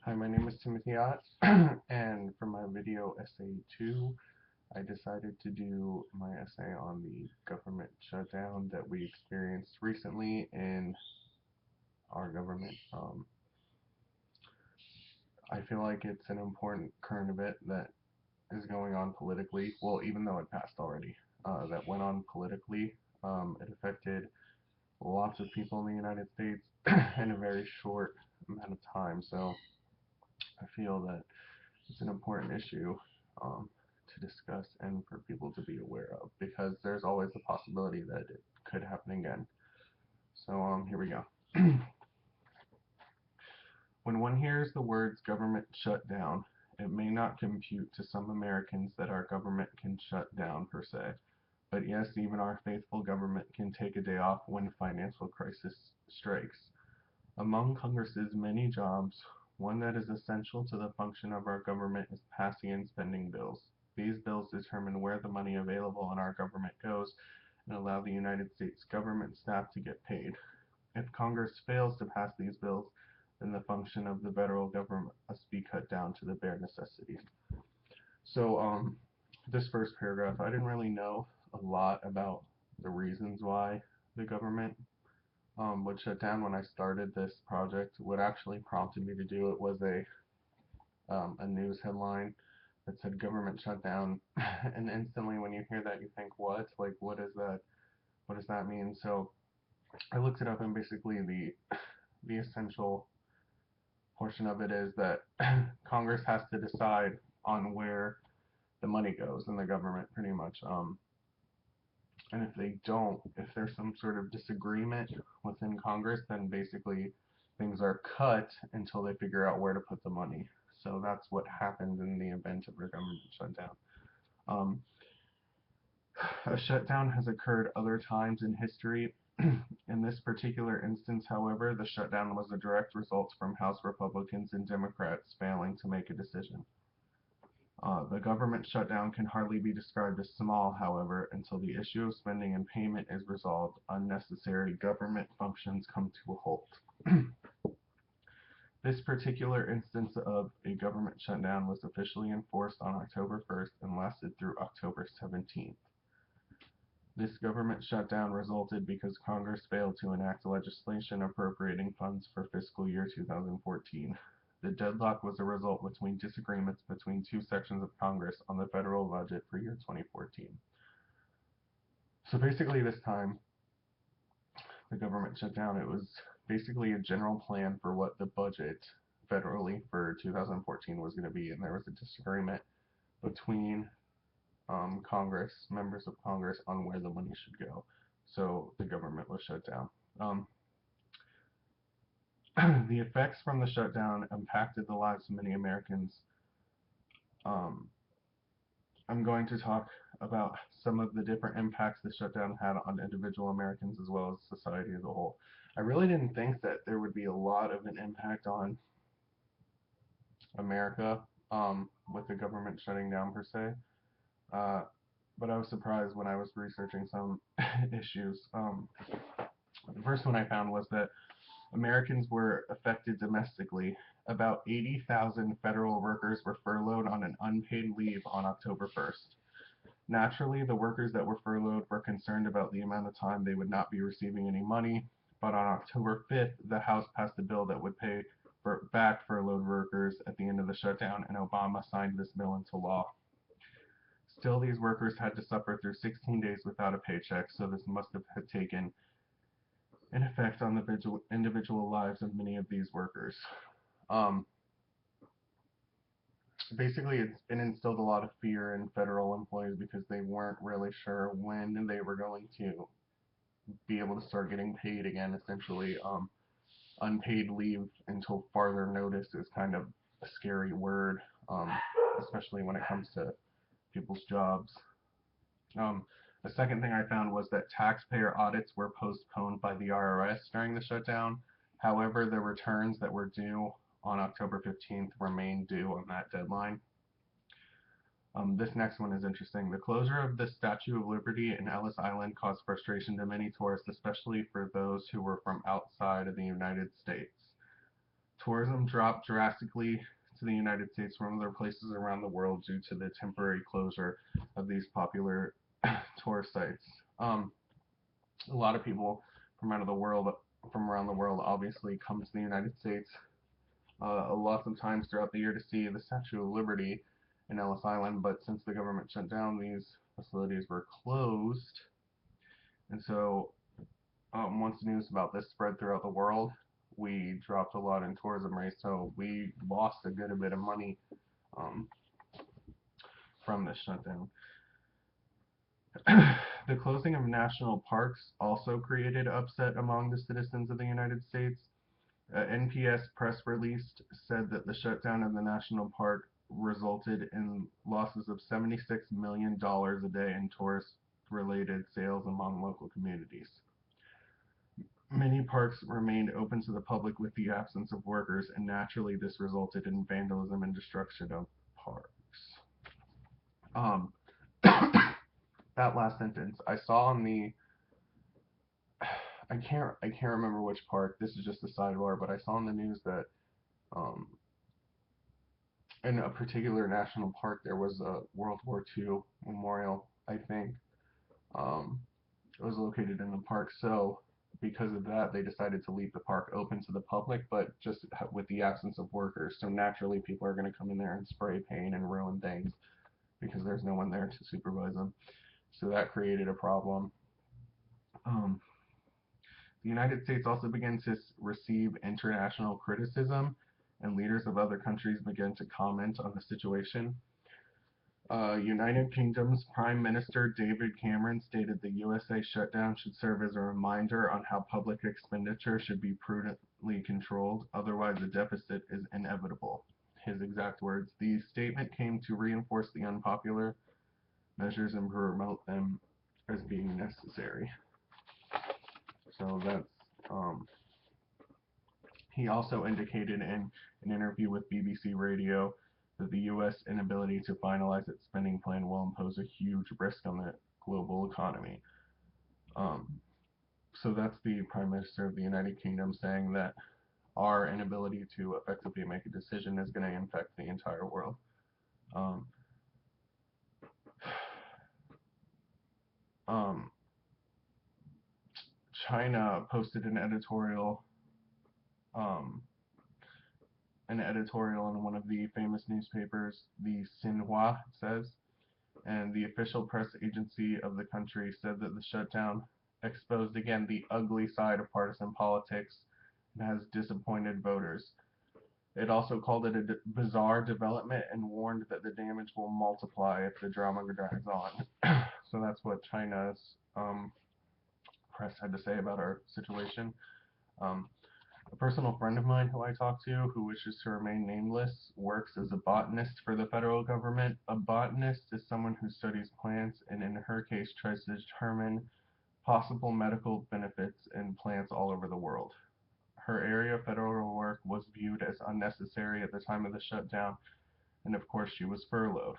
Hi, my name is Timothy Ott, and for my video essay 2, I decided to do my essay on the government shutdown that we experienced recently in our government. I feel like it's an important current event that is going on politically. Well, even though it passed already, that went on politically. It affected lots of people in the United States in a very short amount of time. So I feel that it's an important issue to discuss and for people to be aware of because there's always the possibility that it could happen again. So here we go. When one hears the words government shutdown, it may not compute to some Americans that our government can shut down per se. But yes, even our faithful government can take a day off when financial crisis strikes. Among Congress's many jobs, one that is essential to the function of our government is passing and spending bills. These bills determine where the money available in our government goes and allow the United States government staff to get paid. If Congress fails to pass these bills, then the function of the federal government must be cut down to the bare necessities. So, this first paragraph, I didn't really know a lot about the reasons why the government would shut down when I started this project. What actually prompted me to do it was a news headline that said government shutdown, and instantly when you hear that you think, what? Like, what is that? What does that mean? So I looked it up, and basically the essential portion of it is that Congress has to decide on where the money goes in the government, pretty much. And if they don't, if there's some sort of disagreement within Congress, then basically things are cut until they figure out where to put the money. So that's what happened in the event of a government shutdown. Um, a shutdown has occurred other times in history. In this particular instance, however, the shutdown was a direct result from House Republicans and Democrats failing to make a decision. The government shutdown can hardly be described as small, however, until the issue of spending and payment is resolved. Unnecessary government functions come to a halt. This particular instance of a government shutdown was officially enforced on October 1st and lasted through October 17th. This government shutdown resulted because Congress failed to enact legislation appropriating funds for fiscal year 2014. The deadlock was a result between disagreements between two sections of Congress on the federal budget for year 2014. So basically this time, the government shut down. It was basically a general plan for what the budget federally for 2014 was going to be, and there was a disagreement between Congress, members of Congress, on where the money should go. So the government was shut down. The effects from the shutdown impacted the lives of many Americans. I'm going to talk about some of the different impacts the shutdown had on individual Americans as well as society as a whole. I really didn't think that there would be a lot of an impact on America with the government shutting down per se. Uh, but I was surprised when I was researching some issues. The first one I found was that Americans were affected domestically. About 80,000 federal workers were furloughed on an unpaid leave on October 1st. Naturally, the workers that were furloughed were concerned about the amount of time they would not be receiving any money, but on October 5th, the House passed a bill that would pay back furloughed workers at the end of the shutdown, and Obama signed this bill into law. Still, these workers had to suffer through 16 days without a paycheck, so this must have taken an effect on the individual lives of many of these workers. Um, Basically, it's been instilled a lot of fear in federal employees because they weren't really sure when they were going to be able to start getting paid again. Essentially, unpaid leave until farther notice is kind of a scary word, especially when it comes to people's jobs. The second thing I found was that taxpayer audits were postponed by the IRS during the shutdown. However, the returns that were due on October 15th remain due on that deadline. This next one is interesting. The closure of the Statue of Liberty in Ellis Island caused frustration to many tourists, especially for those who were from outside of the United States. Tourism dropped drastically to the United States from other places around the world due to the temporary closure of these popular tourist sites. A lot of people from out of the world, from around the world, obviously come to the United States lots of times throughout the year to see the Statue of Liberty in Ellis Island, but since the government shut down, these facilities were closed, and so once news about this spread throughout the world, we dropped a lot in tourism rates, so we lost a good bit of money um, from this shutdown. The closing of national parks also created upset among the citizens of the United States. NPS press release said that the shutdown of the national park resulted in losses of $76 million a day in tourist-related sales among local communities. Many parks remained open to the public with the absence of workers, and naturally this resulted in vandalism and destruction of parks. Um, that last sentence, I saw on the I can't remember which park. This is just a sidebar, but I saw in the news that um, in a particular national park there was a World War II memorial. I think it was located in the park. So because of that, they decided to leave the park open to the public, but just with the absence of workers. So naturally, people are going to come in there and spray paint and ruin things because there's no one there to supervise them. So that created a problem. Um, The United States also began to receive international criticism, and leaders of other countries began to comment on the situation. United Kingdom's Prime Minister David Cameron stated the USA shutdown should serve as a reminder on how public expenditure should be prudently controlled, otherwise a deficit is inevitable. His exact words, the statement came to reinforce the unpopular measures and promote them as being necessary. So that's he also indicated in an interview with BBC Radio that the U.S. inability to finalize its spending plan will impose a huge risk on the global economy. Um, so that's the Prime Minister of the United Kingdom saying that our inability to effectively make a decision is going to infect the entire world. Um, um, China posted um, an editorial in one of the famous newspapers, the Xinhua, says, and the official press agency of the country said that the shutdown exposed again the ugly side of partisan politics and has disappointed voters. It also called it a bizarre development and warned that the damage will multiply if the drama drags on. So that's what China's press had to say about our situation. Um, a personal friend of mine who I talked to, who wishes to remain nameless, works as a botanist for the federal government. A botanist is someone who studies plants and, in her case, tries to determine possible medical benefits in plants all over the world. Her area of federal work was viewed as unnecessary at the time of the shutdown, and of course she was furloughed.